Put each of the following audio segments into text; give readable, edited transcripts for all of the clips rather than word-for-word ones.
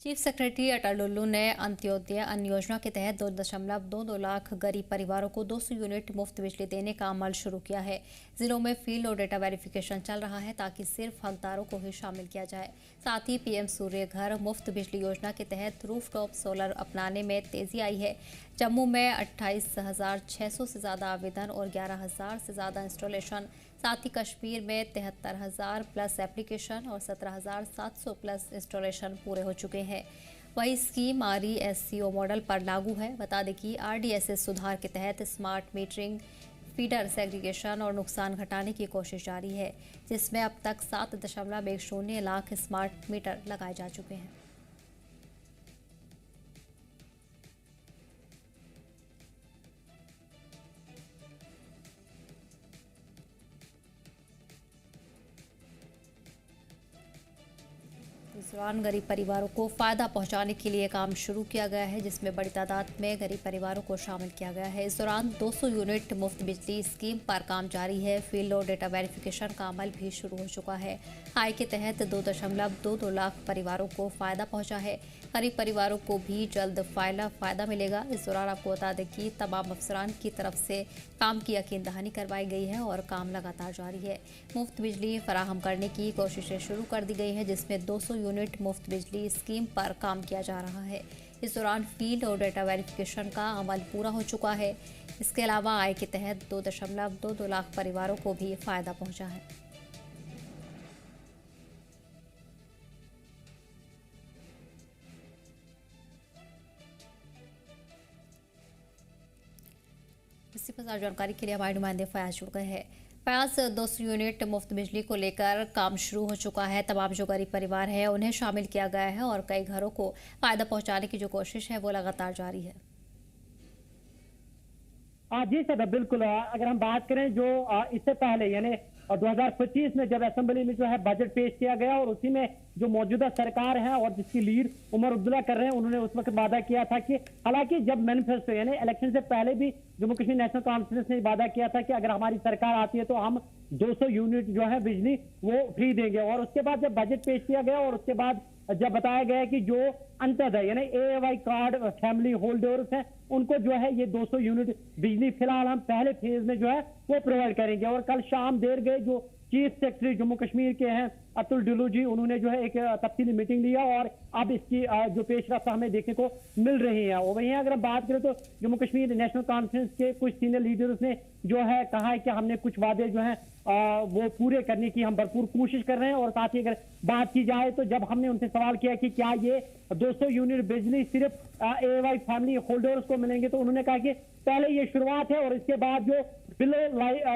Chief secretary अटल डुल्लू ने अंत्योदय अन्न योजना के तहत 2.22 लाख गरीब परिवारों को 200 यूनिट मुफ्त बिजली देने का अमल शुरू किया है। जिलों में फील्ड और डेटा वेरिफिकेशन चल रहा है ताकि सिर्फ हकदारों को ही शामिल किया जाए। साथ ही पीएम सूर्य घर मुफ्त बिजली योजना के तहत रूफटॉप सोलर अपनाने में तेजी आई है। जम्मू में 28,600 से ज्यादा आवेदन और 11,000 से ज्यादा इंस्टॉलेशन। साथ ही कश्मीर में 73,000 प्लस एप्लीकेशन और 17,700 प्लस इंस्टॉलेशन पूरे हो चुके हैं। वही स्कीम RESCO मॉडल पर लागू है। बता दें कि RDSS सुधार के तहत स्मार्ट मीटरिंग, फीडर सेग्रीगेशन और नुकसान घटाने की कोशिश जारी है, जिसमें अब तक 7.10 लाख स्मार्ट मीटर लगाए जा चुके हैं। इस दौरान गरीब परिवारों को फायदा पहुंचाने के लिए काम शुरू किया गया है, जिसमें बड़ी तादाद में गरीब परिवारों को शामिल किया गया है। इस दौरान 200 यूनिट मुफ्त बिजली स्कीम पर काम जारी है। फील्ड और डेटा वेरिफिकेशन का अमल भी शुरू हो चुका है। आय के तहत 2.22 लाख परिवारों को फायदा पहुंचा है। गरीब परिवारों को भी जल्द फायदा मिलेगा। इस दौरान आपको बता दें कि तमाम अफसरान की तरफ से काम की यकीन दहानी करवाई गई है और काम लगातार जारी है। मुफ्त बिजली फराहम करने की कोशिशें शुरू कर दी गई है, जिसमें 200 यूनिट मुफ्त बिजली स्कीम पर काम किया जा रहा है। इस दौरान फील्ड और डेटा वेरिफिकेशन का अमल पूरा हो चुका है। इसके अलावा आय के तहत 2.22 लाख परिवारों को भी फायदा पहुंचा है। इसी पर जानकारी के लिए हमारे नुमाइंदे फयाज जुड़ गए हैं। फयाज, 200 यूनिट मुफ्त बिजली को लेकर काम शुरू हो चुका है। तमाम जो गरीब परिवार है उन्हें शामिल किया गया है और कई घरों को फायदा पहुंचाने की जो कोशिश है वो लगातार जारी है। जी सर, बिल्कुल। अगर हम बात करें जो इससे पहले यानी 2025 में जब असेंबली में जो है बजट पेश किया गया और उसी में जो मौजूदा सरकार है और जिसकी लीड उमर अब्दुल्ला कर रहे हैं, उन्होंने उस वक्त वादा किया था कि हालांकि जब मैनिफेस्टो यानी इलेक्शन से पहले भी जम्मू कश्मीर नेशनल कॉन्फ्रेंस ने वादा किया था कि अगर हमारी सरकार आती है तो हम 200 यूनिट जो है बिजली वो फ्री देंगे। और उसके बाद जब बजट पेश किया गया और उसके बाद जब बताया गया कि जो अंत्योदय यानी AAY कार्ड फैमिली होल्डर्स हैं उनको जो है ये 200 यूनिट बिजली फिलहाल हम पहले फेज में जो है वो प्रोवाइड करेंगे। और कल शाम देर गए जो चीफ सेक्रेटरी जम्मू कश्मीर के हैं अतुल डुल्लू जी, उन्होंने जो है एक तफसीली मीटिंग लिया और अब इसकी जो पेशरफ्त हमें देखने को मिल रही है। और वहीं अगर हम बात करें तो जम्मू कश्मीर नेशनल कॉन्फ्रेंस के कुछ सीनियर लीडर्स ने जो है कहा है कि हमने कुछ वादे जो हैं वो पूरे करने की हम भरपूर कोशिश कर रहे हैं। और साथ ही अगर बात की जाए तो जब हमने उनसे सवाल किया कि क्या ये 200 यूनिट बिजली सिर्फ AAY फैमिली होल्डर्स को मिलेंगे, तो उन्होंने कहा कि पहले ये शुरुआत है और इसके बाद जो बिलो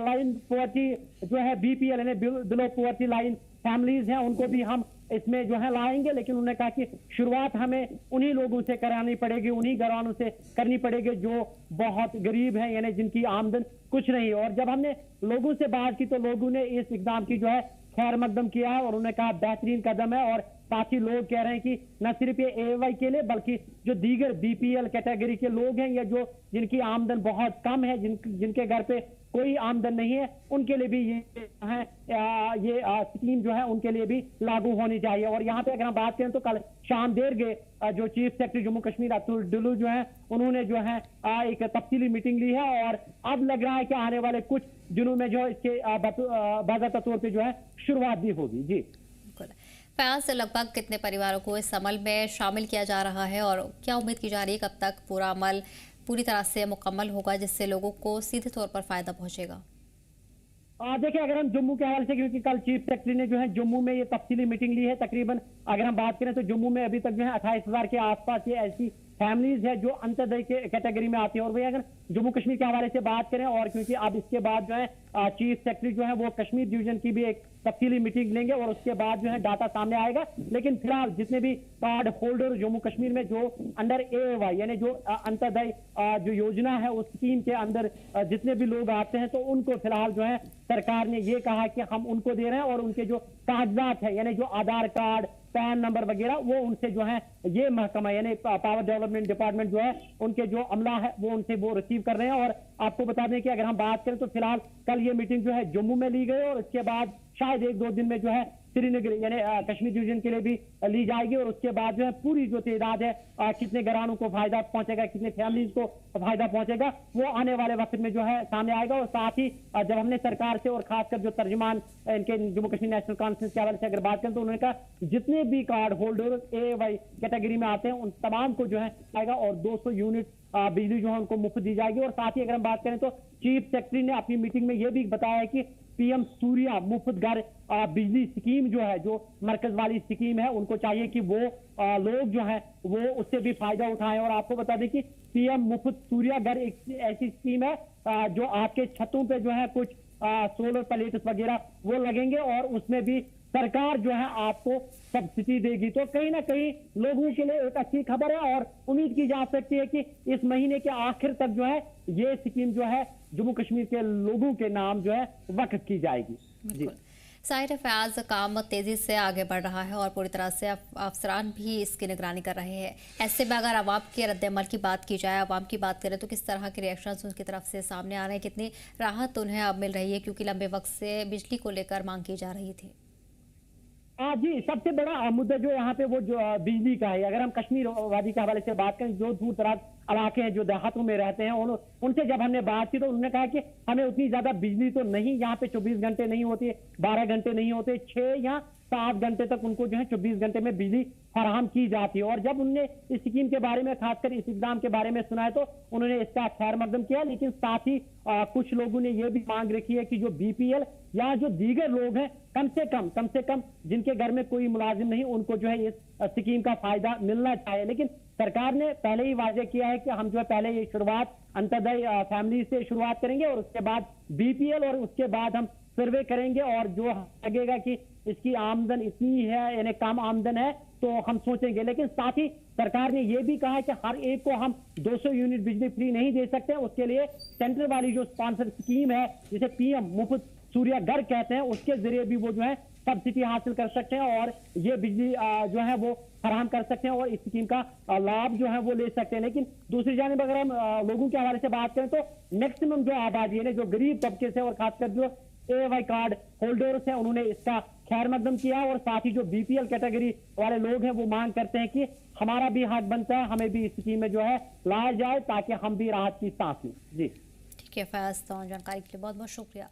लाइन पॉवर्टी जो है BPL यानी बिलो पॉवर्टी लाइन फैमिलीज हैं उनको भी हम इसमें जो है लाएंगे। लेकिन उन्होंने कहा कि शुरुआत हमें उन्हीं लोगों से करानी पड़ेगी, उन्हीं घरानों से करनी पड़ेगी जो बहुत गरीब हैं यानी जिनकी आमदन कुछ नहीं। और जब हमने लोगों से बात की तो लोगों ने इस इकदाम की जो है खैर मकदम किया है और उन्होंने कहा बेहतरीन कदम है। और साथ ही लोग कह रहे हैं कि न सिर्फ ये AAY के लिए बल्कि जो दीगर BPL कैटेगरी के लोग हैं या जो जिनकी आमदन बहुत कम है, जिनके घर पे कोई आमदन नहीं है, उनके लिए भी ये स्कीम जो है उनके लिए भी लागू होनी चाहिए। और यहाँ पे अगर हम बात करें तो कल शाम देर गए जो चीफ सेक्रेटरी जम्मू कश्मीर अतुल डुल्लू जो है उन्होंने जो है एक तफसीली मीटिंग ली है और अब लग रहा है कि आने वाले कुछ दिनों में जो इसके बाकायदा तौर पर जो है शुरुआत भी होगी। जी फयाज, से लगभग कितने परिवारों को इस अमल में शामिल किया जा रहा है और क्या उम्मीद की जा रही है कब तक पूरा अमल पूरी तरह से मुकम्मल होगा जिससे लोगों को सीधे तौर पर फायदा पहुंचेगा? देखिए, अगर हम जम्मू के हवाले से, क्योंकि कल चीफ सेक्रेटरी ने जो है जम्मू में ये तफसीली मीटिंग ली है, तकरीबन अगर हम बात करें तो जम्मू में अभी तक जो है 28,000 के आसपास ये ऐसी फैमिलीज है जो अंत्योदय के कैटेगरी में आती है। और वही अगर जम्मू कश्मीर के हवाले से बात करें और क्योंकि अब इसके बाद जो है चीफ सेक्रेटरी जो है वो कश्मीर डिवीजन की भी एक तफसीली मीटिंग लेंगे और उसके बाद जो है डाटा सामने आएगा। लेकिन फिलहाल जितने भी कार्ड होल्डर जम्मू कश्मीर में जो अंडर AAY यानी जो अंत्योदय जो योजना है उस स्कीम के अंदर जितने भी लोग आते हैं तो उनको फिलहाल जो है सरकार ने ये कहा कि हम उनको दे रहे हैं और उनके जो कागजात है यानी जो आधार कार्ड, पैन नंबर वगैरह वो उनसे जो है ये महकमा यानी पावर डेवलपमेंट डिपार्टमेंट जो है उनके जो अमला है वो उनसे वो रिसीव कर रहे हैं। और आपको बता दें कि अगर हम बात करें तो फिलहाल कल ये मीटिंग जो है जम्मू में ली गई और इसके बाद शायद 1-2 दिन में जो है श्रीनगर यानी कश्मीर डिवीजन के लिए भी ली जाएगी। और उसके बाद जो है पूरी जो तादाद है, कितने घरानों को फायदा पहुंचेगा, कितने फैमिलीज को फायदा पहुंचेगा, वो आने वाले वक्त में जो है सामने आएगा। और साथ ही जब हमने सरकार से और खासकर जो तर्जुमान इनके जम्मू कश्मीर नेशनल कॉन्फ्रेंस के हवाले से अगर बात करें तो उन्होंने कहा जितने भी कार्ड होल्डर ए वाई कैटेगरी में आते हैं उन तमाम को जो है आएगा और 200 यूनिट बिजली जो है उनको मुफ्त दी जाएगी। और साथ ही अगर हम बात करें तो चीफ सेक्रेटरी ने अपनी मीटिंग में यह भी बताया है कि पीएम सूर्या मुफ्त घर बिजली स्कीम जो है, जो मरकज वाली स्कीम है, उनको चाहिए कि वो लोग जो है वो उससे भी फायदा उठाएं। और आपको बता दें कि पीएम मुफ्त सूर्या घर एक ऐसी स्कीम है जो आपके छतों पे जो है कुछ सोलर प्लेट्स वगैरह वो लगेंगे और उसमें भी सरकार जो है आपको सब्सिडी देगी। तो कहीं ना कहीं लोगों के लिए एक अच्छी खबर है और उम्मीद की जा सकती है कि इस महीने के आखिर तक जो है ये स्कीम जो है जम्मू कश्मीर के लोगों के नाम जो है वक्फ की जाएगी। जी साहिर फयाज, काम तेजी से आगे बढ़ रहा है और पूरी तरह से अफसरान भी इसकी निगरानी कर रहे हैं। ऐसे में अगर आवाम के रद्द-ए-अमल की बात की जाए, आवाम की बात करें तो किस तरह के रिएक्शंस उनकी तरफ से सामने आ रहे हैं, कितनी राहत उन्हें अब मिल रही है, क्योंकि लंबे वक्त से बिजली को लेकर मांग की जा रही थी? जी, सबसे बड़ा मुद्दा जो यहाँ पे वो जो बिजली का है। अगर हम कश्मीर वादी के हवाले से बात करें, जो दूर दराज इलाके हैं, जो देहातों में रहते हैं, उनसे जब हमने बात की तो उन्होंने कहा कि हमें उतनी ज्यादा बिजली तो नहीं, यहाँ पे 24 घंटे नहीं होती, 12 घंटे नहीं होते, 6 या 7 घंटे तक उनको जो है 24 घंटे में बिजली फराहम की जाती है। और जब उनने इस स्कीम के बारे में, खासकर इस इकदाम के बारे में सुना है तो उन्होंने इसका खैर मकदम किया। लेकिन साथ ही कुछ लोगों ने यह भी मांग रखी है कि जो बीपीएल या जो दीगर लोग हैं, कम से कम जिनके घर में कोई मुलाजिम नहीं, उनको जो है इस स्कीम का फायदा मिलना चाहिए। लेकिन सरकार ने पहले ही वाजे किया है कि हम जो है पहले ये शुरुआत अंत्योदय फैमिली से शुरुआत करेंगे और उसके बाद बीपीएल और उसके बाद हम सर्वे करेंगे और जो लगेगा कि इसकी आमदन इतनी है यानी कम आमदन है तो हम सोचेंगे। लेकिन साथ ही सरकार ने यह भी कहा है कि हर एक को हम 200 यूनिट बिजली फ्री नहीं दे सकते। उसके लिए सेंटर वाली जो स्पॉन्सर स्कीम है, जिसे पीएम मुफ्त सूर्या घर कहते हैं, उसके जरिए भी वो जो है सब्सिडी हासिल कर सकते हैं और ये बिजली जो है वो फराहम कर सकते हैं और इस स्कीम का लाभ जो है वो ले सकते हैं। लेकिन दूसरी जानिब अगर हम लोगों के हवाले से बात करें तो मैक्सिमम जो आबादी है, जो गरीब तबके से और खासकर जो एवाई कार्ड होल्डर्स हैं, उन्होंने इसका खैर मकदम किया है। और साथ ही जो बीपीएल कैटेगरी वाले लोग हैं वो मांग करते हैं कि हमारा भी हक बनता है, हमें भी इस स्कीम में जो है लाया जाए ताकि हम भी राहत की सांस लें। जी ठीक है फयाज, तो जानकारी के लिए बहुत बहुत शुक्रिया।